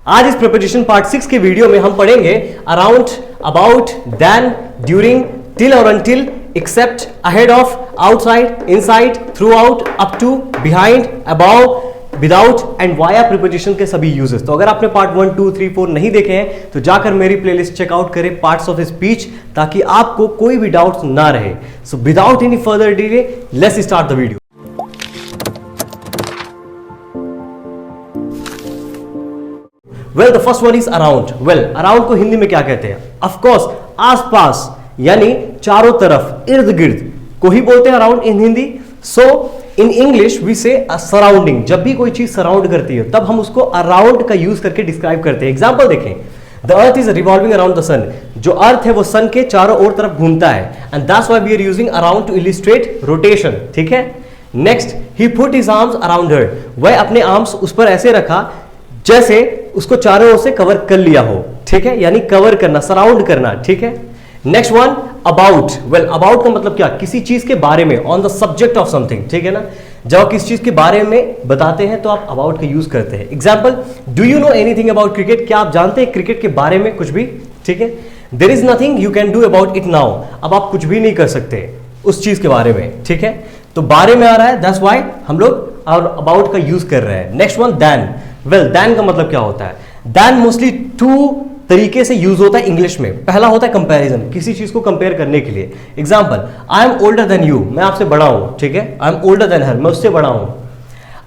आज इस preposition part 6 के वीडियो में हम पढ़ेंगे around, about, then, during, till और until, except, ahead of, outside, inside, through out, up to, behind, above, without and via preposition के सभी यूजेस। तो अगर आपने पार्ट 1, 2, 3, 4 नहीं देखे हैं तो जाकर मेरी प्लेलिस्ट चेकआउट करें, पार्ट्स ऑफ स्पीच, ताकि आपको कोई भी डाउट ना रहे। So without any further delay let's start the video. Well the first one is around. Well around को हिंदी में क्या कहते हैं? ऑफ कोर्स आसपास, यानी चारों तरफ, इर्द गिर्द को ही बोलते हैं around in Hindi. So in English we say surrounding. जब भी कोई चीज सराउंड करती है तब हम उसको अराउंड का यूज करके डिस्क्राइब करते हैं। एग्जांपल देखें, the earth is revolving around the sun. जो अर्थ है वो सन के चारों ओर तरफ घूमता है, and that's why we are using around to illustrate rotation. ठीक है। Next, he put his arms around her. वह अपने आर्म्स उस पर ऐसे रखा जैसे उसको चारों ओर से कवर कर लिया हो। ठीक है, यानी कवर करना, सराउंड करना। ठीक है। Next one, about. Well about का मतलब क्या? किसी चीज के बारे में, on the subject of something. ठीक है ना, जब आप किसी चीज के बारे में बताते हैं तो आप अबाउट का यूज करते हैं। Example, do you know anything about cricket? क्या आप जानते हैं क्रिकेट के बारे में कुछ भी? ठीक है। There is nothing you can do about it now. अब आप कुछ भी नहीं कर सकते उस चीज के बारे में। ठीक है, तो बारे में आ रहा है, दैट्स व्हाई हम लोग अबाउट का यूज कर रहे हैं। Next one, then. Well then का मतलब क्या होता है? देन मोस्टली टू तरीके से यूज होता है इंग्लिश में। पहला होता है कंपैरिजन, किसी चीज को कंपेयर करने के लिए। Example, I am older than you, मैं आपसे बड़ा हूं। ठीक है। आई एम ओल्डर देन हर, मैं उससे बड़ा हूं।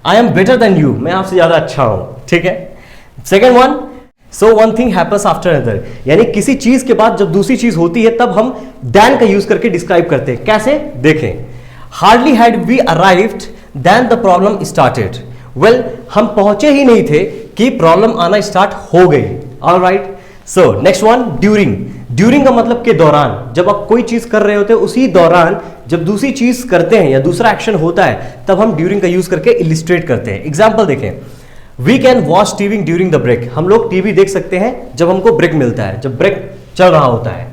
I am better than you, मैं आपसे ज्यादा अच्छा हूं। ठीक है। Second one, so one thing happens after another, यानी किसी चीज के बाद जब दूसरी चीज होती है तब हम देन का यूज करके डिस्क्राइब करते हैं। कैसे? देखें, hardly had we arrived then the problem started. Well हम पहुंचे ही नहीं थे कि प्रॉब्लम आना स्टार्ट हो गई। Alright. So next one, during. During का मतलब के दौरान, जब आप कोई चीज कर रहे होते हैं उसी दौरान जब दूसरी चीज करते हैं या दूसरा एक्शन होता है तब हम ड्यूरिंग का यूज करके इलिस्ट्रेट करते हैं। एग्जाम्पल देखें, we can watch TV during the break. हम लोग टीवी देख सकते हैं जब हमको ब्रेक मिलता है, जब ब्रेक चल रहा होता है।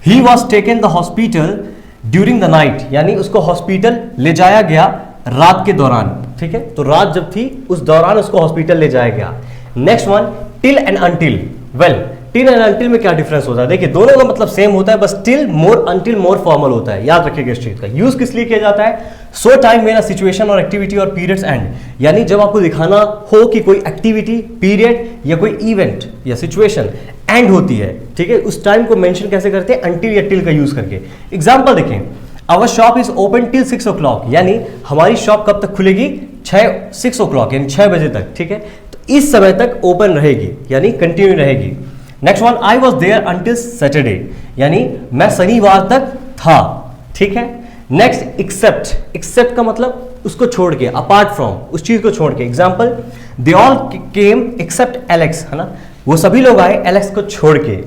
He was taken the hospital during the night, यानी उसको हॉस्पिटल ले जाया गया रात के दौरान। ठीक है, तो रात जब थी उस दौरान उसको हॉस्पिटल ले जाया गया। Next one, till and until. Well till and until में क्या डिफरेंस होता है? देखिए दोनों का मतलब सेम होता है, बस टिल मोर, अनटिल मोर फॉर्मल होता है। याद रखिएगा इस चीज का। यूज किस लिए किया जाता है? सो टाइम मेरा सिचुएशन और एक्टिविटी और पीरियड्स एंड, यानी जब आपको दिखाना हो कि कोई एक्टिविटी, पीरियड या कोई इवेंट या सिचुएशन एंड होती है। ठीक है, उस टाइम को मेंशन कैसे करते हैं? अनटिल या टिल का यूज करके। एग्जाम्पल देखें, our shop is open till 6 o'clock, यानी हमारी शॉप कब तक खुलेगी? 6 o'clock, यानी 6 बजे तक। ठीक है, तो इस समय तक ओपन रहेगी, यानी कंटिन्यू रहेगी। Next one, I was there until Saturday, यानी मैं शनिवार तक था। ठीक है। Next, accept. एक्सेप्ट का मतलब उसको छोड़ के, अपार्ट फ्रॉम, उस चीज को छोड़ के। Example, they all came except Alex, है ना, वो सभी लोग आए एलेक्स को छोड़ के।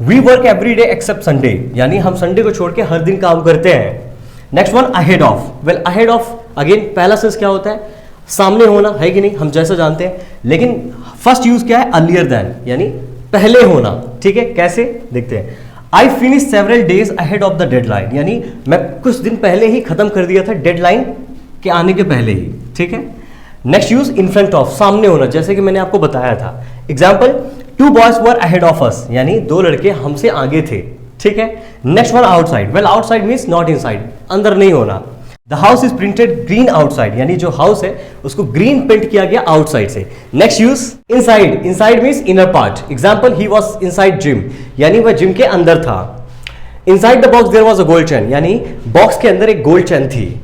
We work every day except Sunday, यानी हम संडे को छोड़ के हर दिन काम करते हैं। Next one, ahead of. Well ahead of again पहला सेंस क्या होता है? सामने होना, है कि नहीं? हम जैसा जानते हैं, लेकिन फर्स्ट यूज क्या है? अर्लियर देन, यानी पहले होना। ठीक है, कैसे देखते हैं। I finish several days ahead of the deadline, यानी मैं कुछ दिन पहले ही खत्म कर दिया था डेडलाइन के आने के पहले ही। ठीक है। Next use, in front of, सामने होना, जैसे कि मैंने आपको बताया था। Example, two boys were ahead of us, यानी 2 लड़के हमसे आगे थे। ठीक है। Next one, outside. Well outside means not inside, अंदर नहीं होना। The house is printed green outside, यानी जो हाउस है उसको ग्रीन पेंट किया गया आउटसाइड से। Next use, inside. Inside means inner part. Example, he was inside gym, यानी वह जिम के अंदर था। Inside the box there was a gold chain, यानी बॉक्स के अंदर एक गोल्ड चेन थी।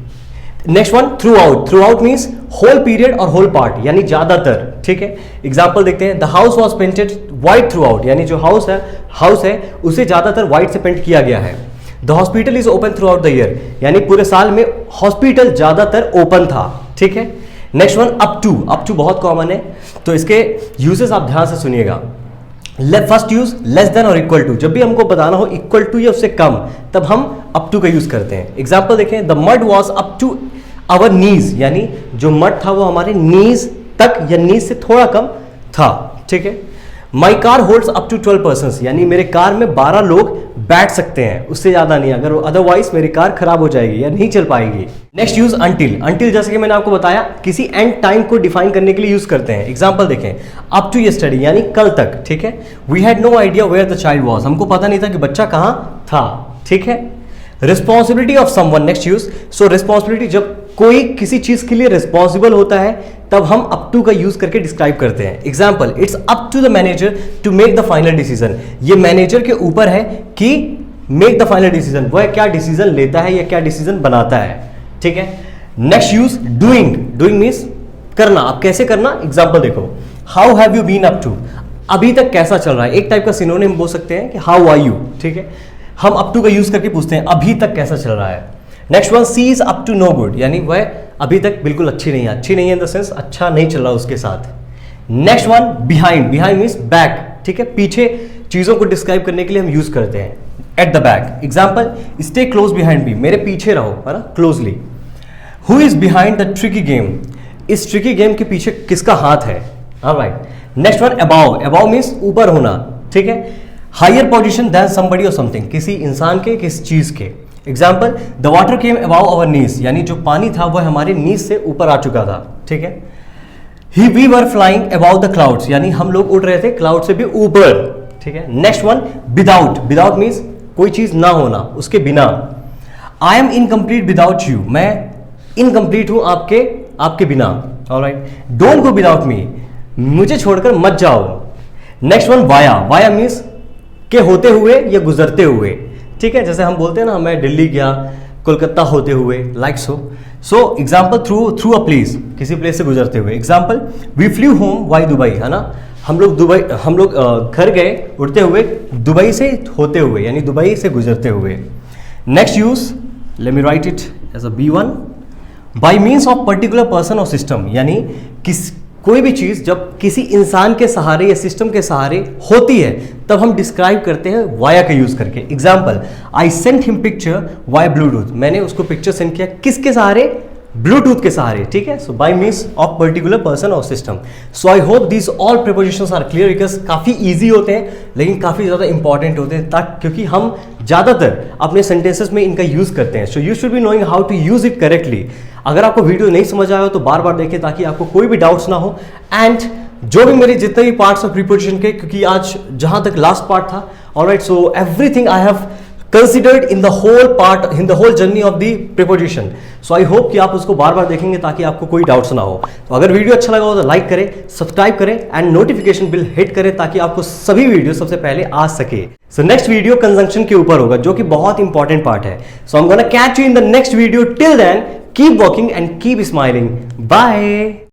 Next one, throughout. Throughout means whole period और होल पार्ट, यानी ज्यादातर। ठीक है। एग्जाम्पल देखते हैं, the house was painted white throughout, यानी जो हाउस है उसे ज्यादातर व्हाइट से पेंट किया गया है। The hospital is open through out the year, यानी पूरे साल में हॉस्पिटल ज्यादातर ओपन था। ठीक है। Next one, up to. Up to बहुत कॉमन है, तो इसके यूजेस आप ध्यान से सुनिएगा। फर्स्ट यूज, लेस देन और इक्वल टू। जब भी हमको बताना हो इक्वल टू या उससे कम, तब हम अप टू का यूज करते हैं। एग्जाम्पल देखें, the mud was up to our knees, यानी जो मड था वो हमारे नीज तक या नीज से थोड़ा कम था। ठीक है। My car holds up to 12 person, यानी मेरे कार में 12 लोग बैठ सकते हैं, उससे ज्यादा नहीं, अगर अदरवाइज मेरी कार खराब हो जाएगी या नहीं चल पाएगी। Next use until. अंटिल जैसे कि मैंने आपको बताया किसी एंड टाइम को डिफाइन करने के लिए यूज करते हैं। एग्जांपल देखें, अप टू यस्टरडे यानी कल तक, ठीक है। We had no idea where the child was, हमको पता नहीं था कि बच्चा कहां था, ठीक है। Responsibility of someone, next use. So responsibility, जब कोई किसी चीज के लिए रिस्पॉन्सिबल होता है तब हम अप टू का यूज करके डिस्क्राइब करते हैं। Example, it's up to the manager to make the final decision. ये मैनेजर के ऊपर है कि मेक द फाइनल डिसीजन, वह क्या डिसीजन लेता है या क्या डिसीजन बनाता है, ठीक है। Next use doing. Doing means करना। अब कैसे करना, एग्जाम्पल देखो, how have you been up to, अभी तक कैसा चल रहा है। एक टाइप का सिनोनिम बोल सकते हैं कि हाउ आर यू, ठीक है। हम अप टू का यूज करके पूछते हैं अभी तक कैसा चल रहा है। Next one, she is up to no good, यानी वह अभी तक बिल्कुल अच्छी नहीं है। अच्छी नहीं है इन द सेंस अच्छा नहीं चल रहा उसके साथ। Next one, behind. Behind means back, ठीक है, पीछे चीजों को डिस्क्राइब करने के लिए हम यूज करते हैं at the back. Example, stay close behind me, मेरे पीछे रहो, है ना, closely. Who is behind the tricky game, इस ट्रिकी गेम के पीछे किसका हाथ है। Alright. Next one, above. Above means ऊपर होना, ठीक है। हायर पोजिशन देन समबडी और समथिंग, किसी इंसान के, किसी चीज के। Example, the water came above our knees, यानी जो पानी था वह हमारे नीज से ऊपर आ चुका था, ठीक है। We were flying about the clouds, यानी हम लोग उड़ रहे थे क्लाउड से भी ऊपर, ठीक है। Next one, without. Without means कोई चीज ना होना, उसके बिना। I am incomplete without you, मैं इनकम्प्लीट हूं आपके बिना। Alright. Don't go without me, मुझे छोड़कर मत जाओ। Next one, via. Via means के होते हुए या गुजरते हुए, ठीक है। जैसे हम बोलते हैं ना, मैं दिल्ली गया कोलकाता होते हुए, like so example, through a place, किसी प्लेस से गुजरते हुए। Example, we flew home via Dubai, है ना, हम लोग घर गए उड़ते हुए दुबई से होते हुए, यानी दुबई से गुजरते हुए। Next use, let me write it as a B1, by means of particular person और सिस्टम, यानी कोई भी चीज जब किसी इंसान के सहारे या सिस्टम के सहारे होती है तब हम डिस्क्राइब करते हैं वाया का यूज करके। Example, I sent him picture via Bluetooth, मैंने उसको पिक्चर सेंड किया किसके सहारे, ब्लूटूथ के सहारे, ठीक है। So by means of particular person और system. So I hope this all prepositions are clear, because काफी इजी होते हैं लेकिन काफी ज्यादा इंपॉर्टेंट होते हैं, क्योंकि हम ज्यादातर अपने सेंटेंसेस में इनका यूज करते हैं। So you should be knowing how to use it correctly. अगर आपको वीडियो नहीं समझ आया हो तो बार बार देखें ताकि आपको कोई भी डाउट्स ना हो। एंड जो भी मेरे जितने भी पार्ट्स ऑफ प्रीपोजिशन के, क्योंकि आज जहां तक लास्ट पार्ट था, alright, so everything I have considered in the whole journey of the preposition. So I hope कि आप उसको बार बार देखेंगे ताकि आपको कोई डाउट्स ना हो। तो अगर वीडियो अच्छा लगा हो तो लाइक करें, सब्सक्राइब करें एंड नोटिफिकेशन बिल हिट करें ताकि आपको सभी वीडियो सबसे पहले आ सके। सो नेक्स्ट वीडियो कंजंक्शन के ऊपर होगा, जो कि बहुत इंपॉर्टेंट पार्ट है। So I am gonna catch you in the next video. Till then, keep walking and keep smiling. Bye.